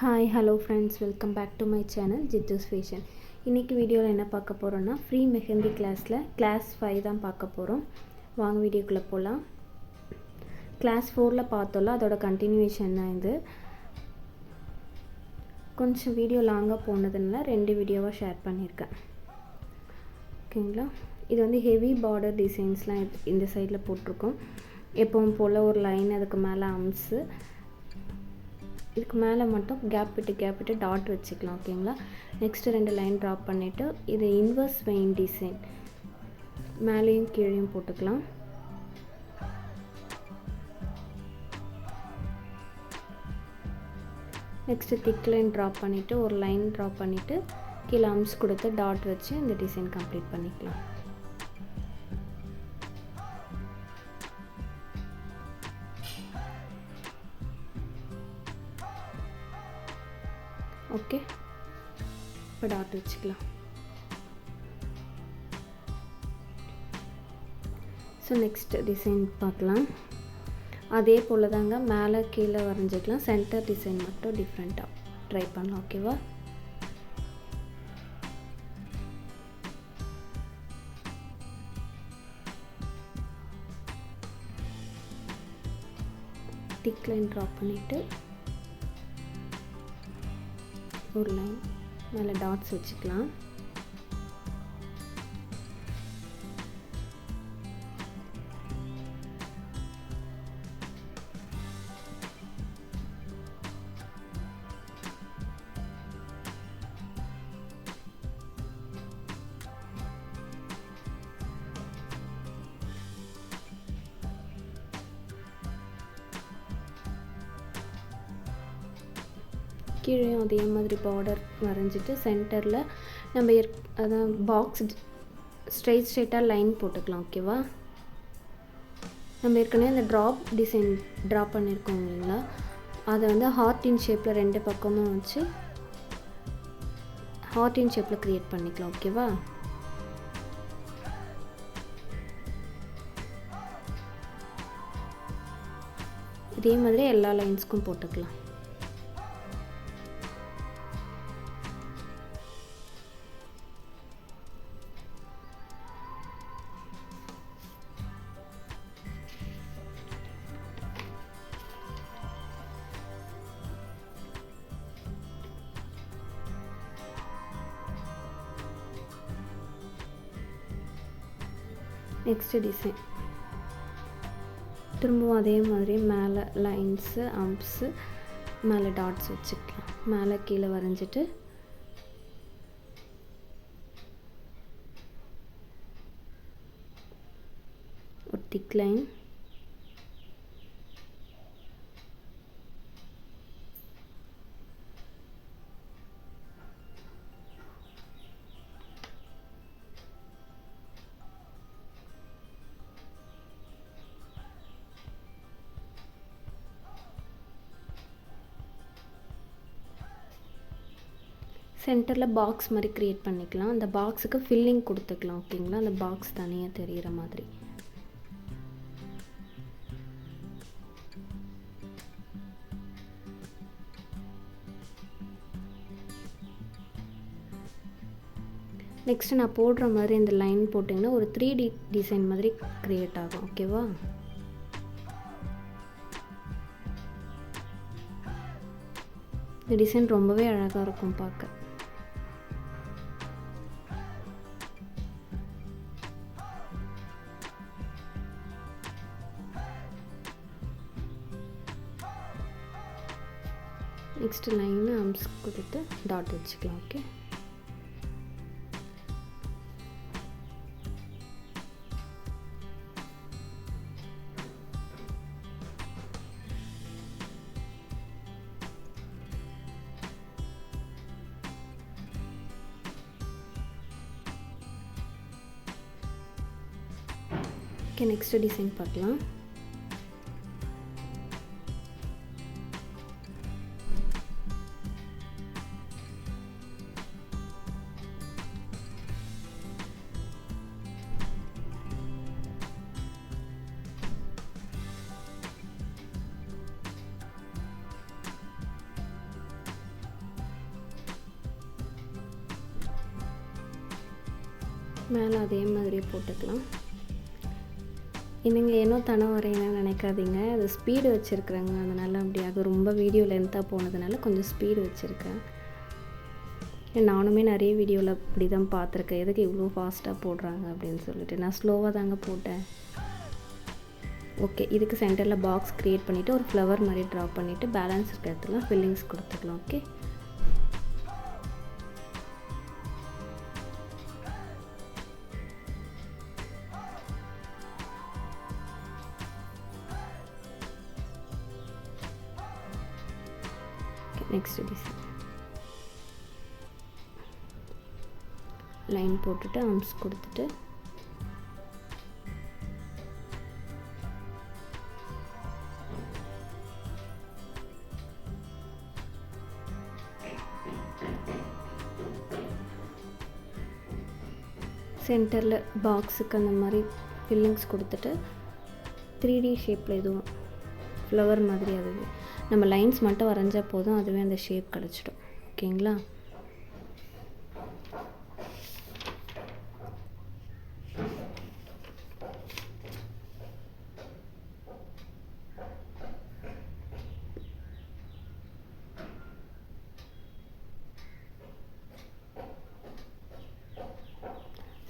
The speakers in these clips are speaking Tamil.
Hi hello friends, welcome back to my channel Jithu's fashion. இன்றைக்கி வீடியோவில் என்ன பார்க்க போகிறோன்னா, ஃப்ரீ மெஹந்தி கிளாஸ் 5 தான் பார்க்க போகிறோம். வாங்க வீடியோக்குள்ளே போகலாம். கிளாஸ் 4ல் பார்த்தோம்ல, அதோட கண்டினியூவேஷன் தான் இது. கொஞ்சம் வீடியோ லாங்காக போனதுனால 2 வீடியோவாக ஷேர் பண்ணியிருக்கேன். ஓகேங்களா. இது வந்து ஹெவி பார்டர் டிசைன்ஸ்லாம் இந்த சைடில் போட்டிருக்கோம். எப்பவும் போல் ஒரு லைன், அதுக்கு மேலே அம்ஸு, இதுக்கு மேலே மட்டும் கேப் விட்டு டாட் வச்சுக்கலாம். ஓகேங்களா. நெக்ஸ்ட்டு 2 லைன் ட்ராப் பண்ணிவிட்டு இது இன்வர்ஸ் வெயின் டிசைன் மேலேயும் கீழேயும் போட்டுக்கலாம். நெக்ஸ்ட்டு திக் லைன் ட்ராப் பண்ணிவிட்டு ஒரு லைன் ட்ராப் பண்ணிவிட்டு கீழே அம்ஸ் கொடுத்து டாட் வச்சு இந்த டிசைன் கம்ப்ளீட் பண்ணிக்கலாம். ஓகே, இப்போ டாட் வச்சுக்கலாம். ஸோ நெக்ஸ்ட் டிசைன் பார்க்கலாம். அதே போல் தாங்க, மேலே கீழே வரைஞ்சிக்கலாம். சென்டர் டிசைன் மட்டும் டிஃப்ரெண்ட்டாக ட்ரை பண்ணலாம். ஓகேவா. திக் லைன் ட்ராப் பண்ணிவிட்டு ஒரு லைன் மேலே டாட்ஸ் வச்சுக்கலாம். கீழே அதே மாதிரி பார்டர் வரைஞ்சிட்டு சென்டரில் நம்ம அதான் பாக்ஸ் ஸ்ட்ரெயிட்டாக லைன் போட்டுக்கலாம். ஓகேவா. நம்ம ஏற்கனவே அந்த டிசைன் ட்ராப் பண்ணியிருக்கோம் இல்லைங்களா, அதை வந்து ஹார்ட்டின் ஷேப்பில் 2 பக்கமும் வச்சு ஹார்ட்டின் ஷேப்பில் க்ரியேட் பண்ணிக்கலாம். ஓகேவா. இதே மாதிரி எல்லா லைன்ஸ்க்கும் போட்டுக்கலாம். நெக்ஸ்ட் டிசைன் திரும்பவும் அதே மாதிரி மேலே லைன்ஸு அம்ப்ஸு மேலே டாட்ஸ் வச்சுக்கலாம். மேலே கீழே வரைஞ்சிட்டு ஒரு திக் லைன், சென்டரில் பாக்ஸ் மாதிரி க்ரியேட் பண்ணிக்கலாம். அந்த பாக்ஸுக்கு ஃபில்லிங் கொடுத்துக்கலாம். ஓகேங்களா. அந்த பாக்ஸ் தனியாக தெரிகிற மாதிரி. நெக்ஸ்ட்டு நான் போடுற மாதிரி இந்த லைன் போட்டிங்கன்னா ஒரு 3D டிசைன் மாதிரி க்ரியேட் ஆகும். ஓகேவா. இந்த டிசைன் ரொம்பவே அழகாக இருக்கும் பார்க்க. நெக்ஸ்ட் லைன் அம்ஸ் கொடுத்து டாட் வச்சுக்கலாம். ஓகே. ஓகே, நெக்ஸ்ட் டிசைன் பார்க்கலாம். மேலே அதே மாதிரியே போட்டுக்கலாம். என்னங்க ஏனோ தானே வரையணும்னு நினைக்காதீங்க, அது ஸ்பீடு வச்சுருக்குறேங்க, அதனால் அப்படி அது ரொம்ப வீடியோ லென்த்தாக போனதுனால கொஞ்சம் ஸ்பீடு வச்சுருக்கேன். நானுமே நிறைய வீடியோவில் இப்படி தான் பார்த்துருக்கேன், எதுக்கு இவ்வளோ ஃபாஸ்ட்டாக போடுறாங்க அப்படின்னு சொல்லிட்டு. நான் ஸ்லோவாக தாங்க போட்டேன். ஓகே, இதுக்கு சென்டரில் பாக்ஸ் க்ரியேட் பண்ணிவிட்டு ஒரு ஃப்ளவர் மாதிரி ட்ரா பண்ணிவிட்டு பேலன்ஸ் இருக்க இடத்துல ஃபில்லிங்ஸ் கொடுத்துக்கலாம். ஓகே, நெக்ஸ்ட் டிசைன் லைன் போட்டுட்டு ஆர்ம்ஸ் கொடுத்துட்டு சென்டரில் பாக்ஸுக்கு அந்த மாதிரி ஃபில்லிங்ஸ் கொடுத்துட்டு 3D ஷேப்பில் எதுவும் ஃப்ளவர் மாதிரி அதுவே நம்ம லைன்ஸ் மட்டும் வரைஞ்சால் போதும், அதுவே அந்த ஷேப் கிடச்சிடும். ஓகேங்களா?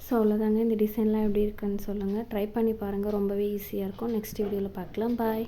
ஸோ அவ்வளோதாங்க. இந்த டிசைன்லாம் எப்படி இருக்குன்னு சொல்லுங்கள். ட்ரை பண்ணி பாருங்கள், ரொம்பவே ஈஸியாக இருக்கும். நெக்ஸ்ட் வீடியோவில் பார்க்கலாம். பாய்.